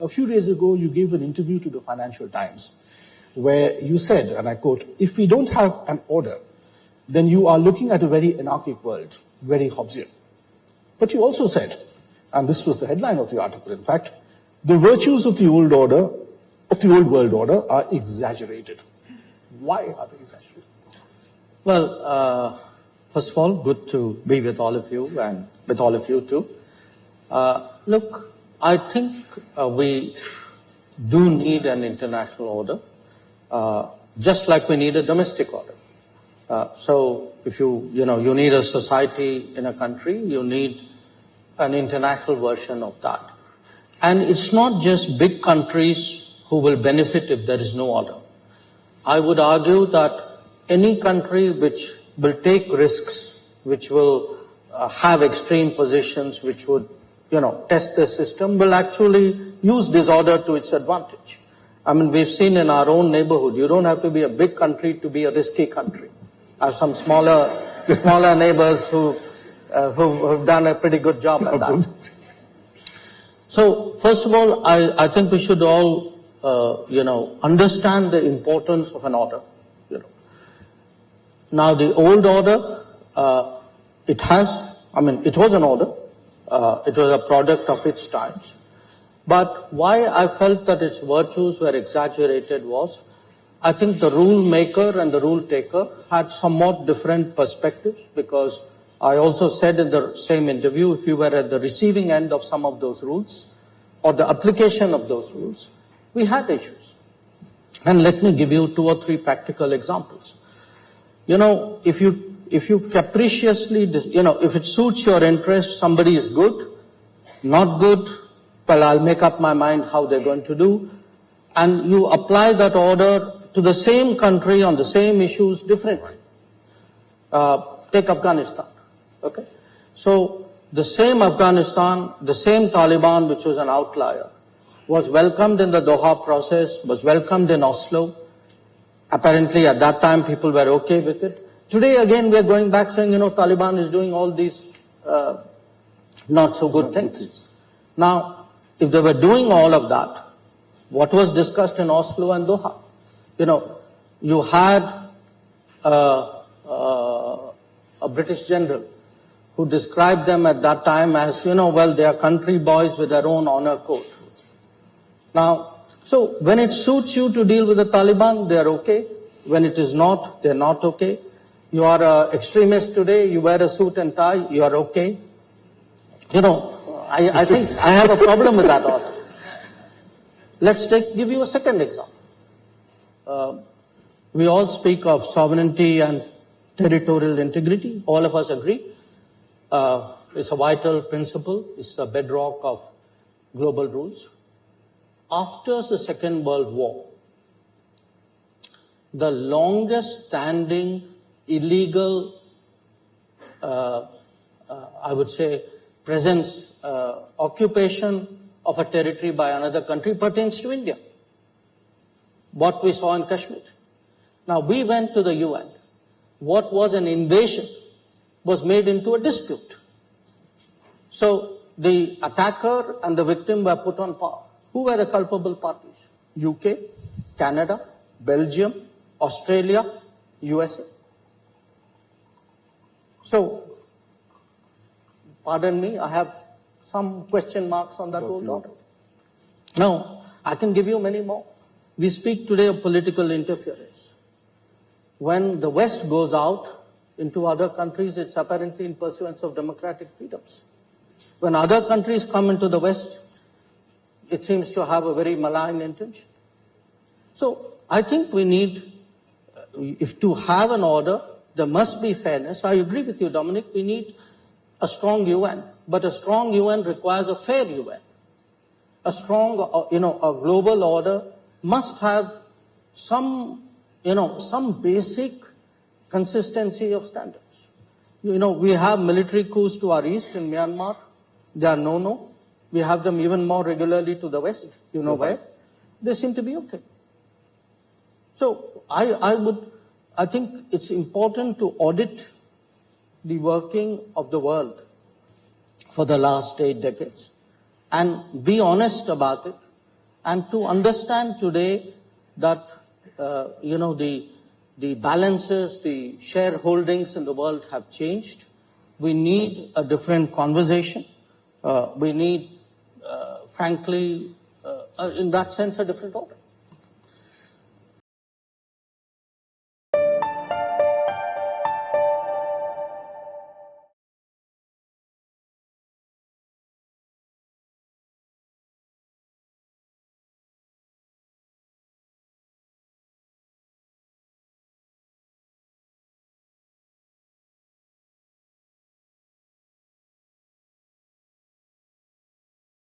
A few days ago, you gave an interview to the Financial Times where you said, and I quote, "If we don't have an order, then you are looking at a very anarchic world, very Hobbesian." But you also said, and this was the headline of the article, in fact, "The virtues of the old order, of the old world order, are exaggerated." Why are they exaggerated? Well, first of all, good to be with all of you and with all of you too. Look, I think we do need an international order, just like we need a domestic order. So if you need a society in a country, you need an international version of that. And it's not just big countries who will benefit if there is no order. I would argue that any country which will take risks, which will have extreme positions, which would test the system, will actually use disorder to its advantage. I mean, we've seen in our own neighborhood, you don't have to be a big country to be a risky country. I have some smaller neighbors who've done a pretty good job at that. So, first of all, I think we should all, understand the importance of an order. Now, the old order, it was an order. It was a product of its times. But why I felt that its virtues were exaggerated was, I think the rule maker and the rule taker had somewhat different perspectives, because I also said in the same interview, if you were at the receiving end of some of those rules or the application of those rules, we had issues. And let me give you 2 or 3 practical examples. If you capriciously, if it suits your interest, somebody is good, not good, well, I'll make up my mind how they're going to do, and you apply that order to the same country on the same issues differently. Take Afghanistan, okay? So, the same Afghanistan, the same Taliban, which was an outlier, was welcomed in the Doha process, was welcomed in Oslo. Apparently, at that time, people were okay with it. Today, again, we are going back saying, Taliban is doing all these not so good things. Now, if they were doing all of that, what was discussed in Oslo and Doha? You had a British general who described them at that time as, well, they are country boys with their own honor code. Now, so when it suits you to deal with the Taliban, they are okay. When it is not, they are not okay. You are an extremist today, you wear a suit and tie, you are okay. I think I have a problem with that order. Let's give you a second example. We all speak of sovereignty and territorial integrity. All of us agree. It's a vital principle. It's the bedrock of global rules. After the Second World War, the longest standing illegal, I would say, presence, occupation of a territory by another country pertains to India. What we saw in Kashmir. Now, we went to the UN. What was an invasion was made into a dispute. So, the attacker and the victim were put on par. Who were the culpable parties? UK, Canada, Belgium, Australia, USA. So, pardon me, I have some question marks on that old order. Now, I can give you many more. We speak today of political interference. When the West goes out into other countries, it's apparently in pursuance of democratic freedoms. When other countries come into the West, it seems to have a very malign intention. So, I think we need, if to have an order, there must be fairness. I agree with you, Dominic, we need a strong UN, but a strong UN requires a fair UN. A strong, a global order must have some basic consistency of standards. We have military coups to our east in Myanmar. They are no-no. We have them even more regularly to the west. Where? They seem to be okay. So I think it's important to audit the working of the world for the last 8 decades and be honest about it And to understand today that, the balances, the shareholdings in the world have changed, we need a different conversation. We need, frankly, in that sense, a different order.